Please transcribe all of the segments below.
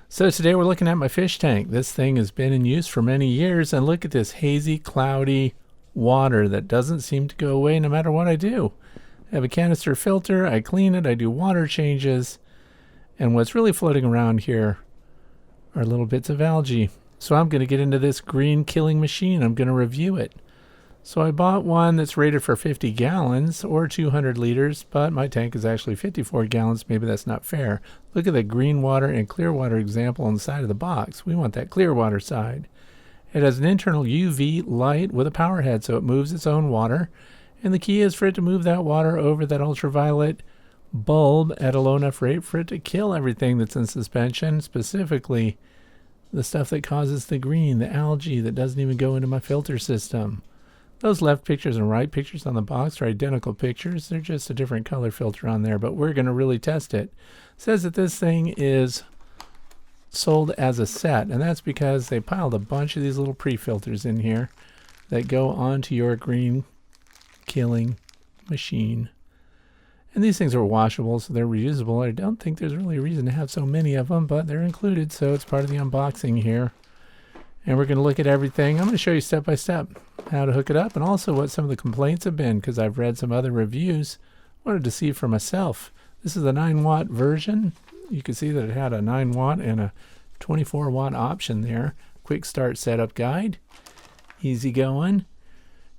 So today we're looking at my fish tank. This thing has been in use for many years, and look at this hazy, cloudy water that doesn't seem to go away no matter what I do. I have a canister filter, I clean it, I do water changes, and what's really floating around here are little bits of algae. So I'm going to get into this green killing machine. I'm going to review it. So I bought one that's rated for 50 gallons or 200 liters, but my tank is actually 54 gallons. Maybe that's not fair. Look at the green water and clear water example on the side of the box. We want that clear water side. It has an internal UV light with a power head, so it moves its own water. And the key is for it to move that water over that ultraviolet bulb at a low enough rate for it to kill everything that's in suspension, specifically the stuff that causes the green, the algae that doesn't even go into my filter system. Those left pictures and right pictures on the box are identical pictures. They're just a different color filter on there, but we're going to really test it. It says that this thing is sold as a set, and that's because they piled a bunch of these little pre-filters in here that go onto your green killing machine. And these things are washable, so they're reusable. I don't think there's really a reason to have so many of them, but they're included, so it's part of the unboxing here. And we're going to look at everything. I'm going to show you step by step how to hook it up and also what some of the complaints have been, because I've read some other reviews. Wanted to see for myself. This is the 9-watt version. You can see that it had a 9-watt and a 24-watt option there. Quick start setup guide. Easy going.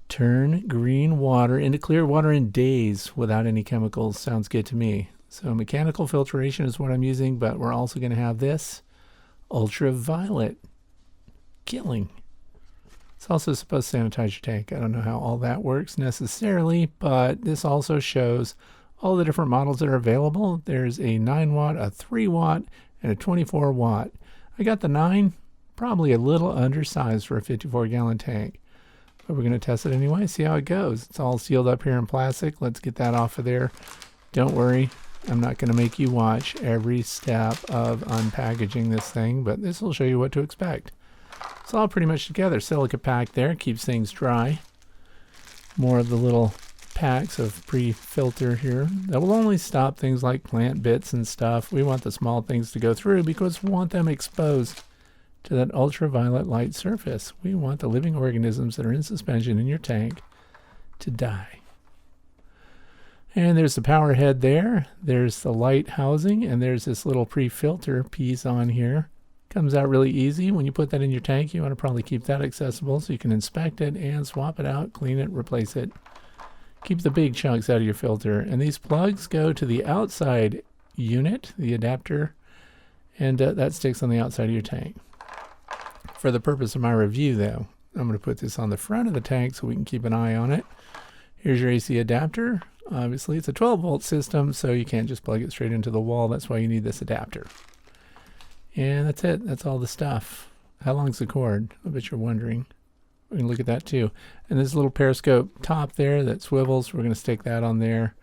Turn green water into clear water in days without any chemicals. Sounds good to me. So mechanical filtration is what I'm using, but we're also going to have this ultraviolet killing. It's also supposed to sanitize your tank. I don't know how all that works necessarily, but this also shows all the different models that are available. There's a 9-watt, a 3-watt, and a 24-watt. I got the 9, probably a little undersized for a 54-gallon tank. But we're going to test it anyway, see how it goes. It's all sealed up here in plastic. Let's get that off of there. Don't worry, I'm not going to make you watch every step of unpackaging this thing, but this will show you what to expect. It's all pretty much together. Silica pack there, keeps things dry. More of the little packs of pre-filter here. That will only stop things like plant bits and stuff. We want the small things to go through because we want them exposed to that ultraviolet light surface. We want the living organisms that are in suspension in your tank to die. And there's the power head there. There's the light housing, and there's this little pre-filter piece on here. Comes out really easy. When you put that in your tank, you want to probably keep that accessible so you can inspect it and swap it out, clean it, replace it. Keep the big chunks out of your filter. And these plugs go to the outside unit, the adapter, and that sticks on the outside of your tank. For the purpose of my review, though, I'm going to put this on the front of the tank so we can keep an eye on it. Here's your AC adapter. Obviously, it's a 12-volt system, so you can't just plug it straight into the wall. That's why you need this adapter. And that's it. That's all the stuff. How long's the cord? I bet you're wondering. We can look at that too. And this little periscope top there that swivels, we're going to stick that on there.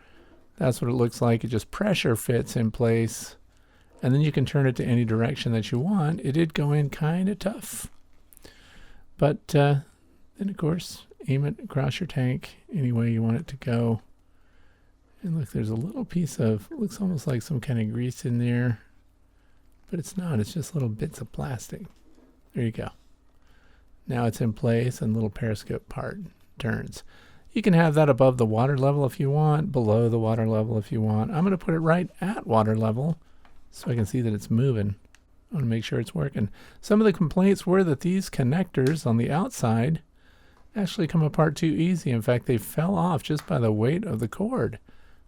That's what it looks like. It just pressure fits in place. And then you can turn it to any direction that you want. It did go in kind of tough. But then, of course, aim it across your tank any way you want it to go. And look, there's a little piece of, looks almost like some kind of grease in there. But it's not. It's just little bits of plastic. There you go. Now it's in place and little periscope part turns. You can have that above the water level if you want, below the water level if you want. I'm going to put it right at water level so I can see that it's moving. I want to make sure it's working. Some of the complaints were that these connectors on the outside actually come apart too easy. In fact, they fell off just by the weight of the cord.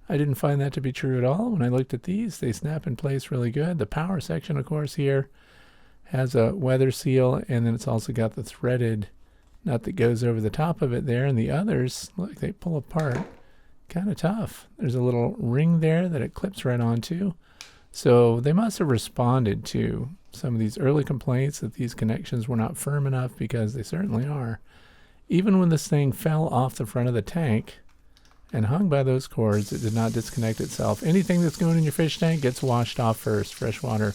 I didn't find that to be true at all. When I looked at these, they snap in place really good. The power section, of course, here has a weather seal, and then it's also got the threaded nut that goes over the top of it there. And the others, look, they pull apart. Kind of tough. There's a little ring there that it clips right onto. So they must have responded to some of these early complaints that these connections were not firm enough, because they certainly are. Even when this thing fell off the front of the tank and hung by those cords, it did not disconnect itself. Anything that's going in your fish tank gets washed off first, fresh water.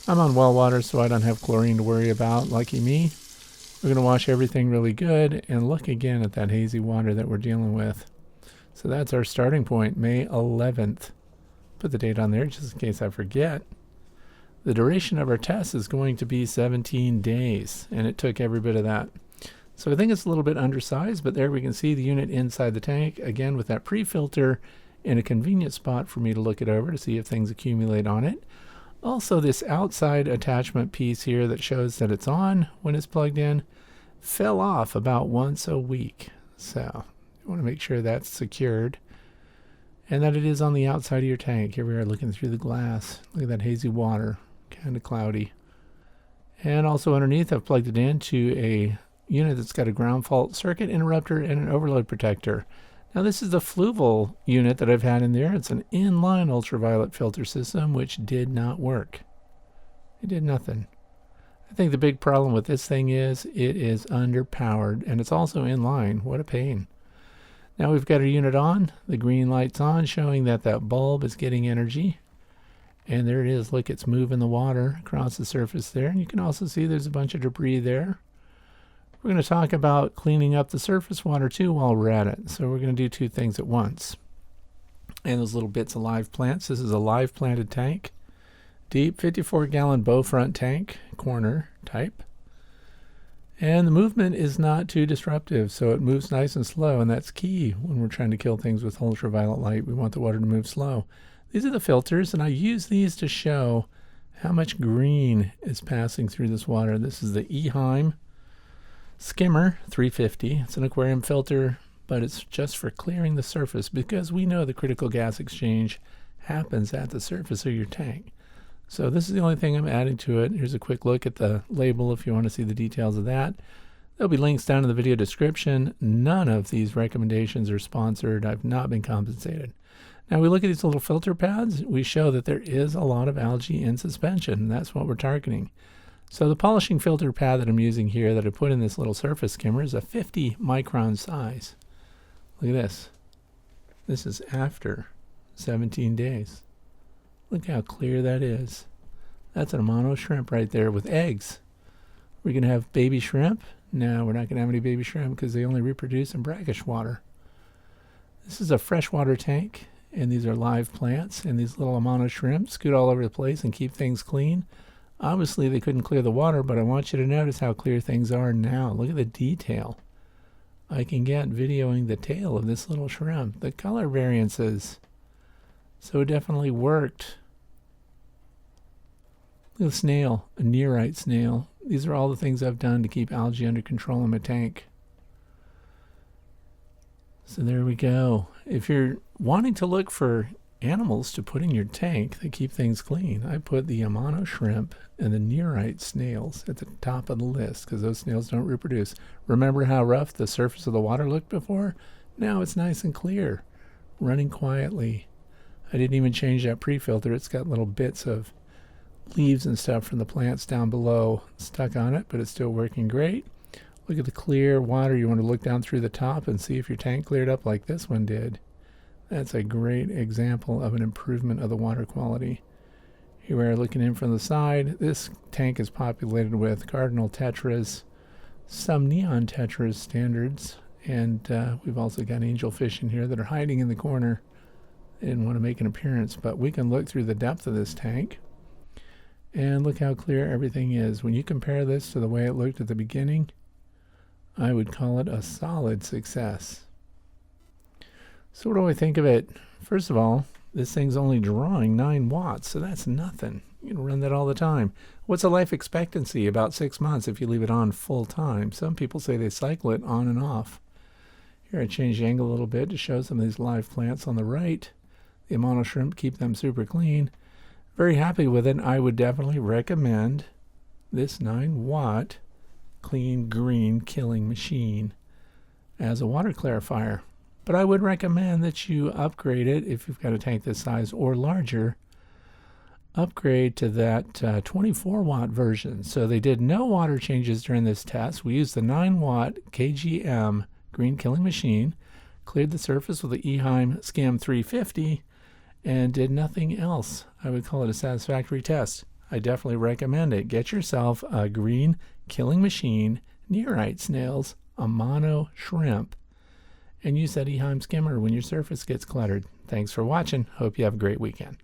I'm on well water, so I don't have chlorine to worry about. Lucky me. We're going to wash everything really good and look again at that hazy water that we're dealing with. So that's our starting point, May 11th. Put the date on there just in case I forget. The duration of our test is going to be 17 days, and it took every bit of that. So I think it's a little bit undersized, but there we can see the unit inside the tank, again with that pre-filter in a convenient spot for me to look it over to see if things accumulate on it. Also, this outside attachment piece here that shows that it's on when it's plugged in fell off about once a week. So you want to make sure that's secured and that it is on the outside of your tank. Here we are looking through the glass. Look at that hazy water, kind of cloudy. And also underneath, I've plugged it into a unit that's got a ground fault circuit interrupter and an overload protector. Now this is the Fluval unit that I've had in there. It's an inline ultraviolet filter system which did not work. It did nothing. I think the big problem with this thing is it is underpowered, and it's also inline. What a pain. Now we've got our unit on. The green light's on, showing that that bulb is getting energy. And there it is. Look, it's moving the water across the surface there. And you can also see there's a bunch of debris there. We're going to talk about cleaning up the surface water too while we're at it. So we're going to do two things at once. And those little bits of live plants. This is a live planted tank. Deep 54-gallon bow front tank, corner type. And the movement is not too disruptive, so it moves nice and slow, and that's key when we're trying to kill things with ultraviolet light. We want the water to move slow. These are the filters, and I use these to show how much green is passing through this water. This is the Eheim Skimmer 350. It's an aquarium filter, but it's just for clearing the surface because we know the critical gas exchange happens at the surface of your tank. So this is the only thing I'm adding to it. Here's a quick look at the label if you want to see the details of that. There'll be links down in the video description. None of these recommendations are sponsored. I've not been compensated. Now we look at these little filter pads. We show that there is a lot of algae in suspension. That's what we're targeting. So the polishing filter pad that I'm using here that I put in this little surface skimmer is a 50 micron size. Look at this. This is after 17 days. Look how clear that is. That's an Amano shrimp right there with eggs. We're going to have baby shrimp. No, we're not going to have any baby shrimp because they only reproduce in brackish water. This is a freshwater tank, and these are live plants, and these little Amano shrimp scoot all over the place and keep things clean. Obviously, they couldn't clear the water, but I want you to notice how clear things are now. Look at the detail I can get videoing the tail of this little shrimp, the color variances. So it definitely worked. Look at the snail, a nearite snail. These are all the things I've done to keep algae under control in my tank. So there we go. If you're wanting to look for animals to put in your tank that keep things clean, I put the Amano shrimp and the nearite snails at the top of the list because those snails don't reproduce. Remember how rough the surface of the water looked before? Now it's nice and clear, running quietly. I didn't even change that pre-filter. It's got little bits of leaves and stuff from the plants down below stuck on it, but it's still working great. Look at the clear water. You want to look down through the top and see if your tank cleared up like this one did. That's a great example of an improvement of the water quality. Here we are looking in from the side. This tank is populated with cardinal tetras, some neon tetras standards, and we've also got angelfish in here that are hiding in the corner. They didn't want to make an appearance, but we can look through the depth of this tank and look how clear everything is. When you compare this to the way it looked at the beginning, I would call it a solid success. So what do I think of it? First of all, this thing's only drawing 9 watts, so that's nothing. You can run that all the time. What's the life expectancy? About 6 months if you leave it on full time. Some people say they cycle it on and off. Here I changed the angle a little bit to show some of these live plants on the right. The Amano shrimp, keep them super clean. Very happy with it. I would definitely recommend this 9-watt clean green killing machine as a water clarifier. But I would recommend that you upgrade it if you've got a tank this size or larger. Upgrade to that 24-watt version. So they did no water changes during this test. We used the 9-watt KGM green killing machine, cleared the surface with the Eheim Skim 350, and did nothing else. I would call it a satisfactory test. I definitely recommend it. Get yourself a green killing machine, nearite snails, Amano shrimp, and use that Eheim skimmer when your surface gets cluttered. Thanks for watching. Hope you have a great weekend.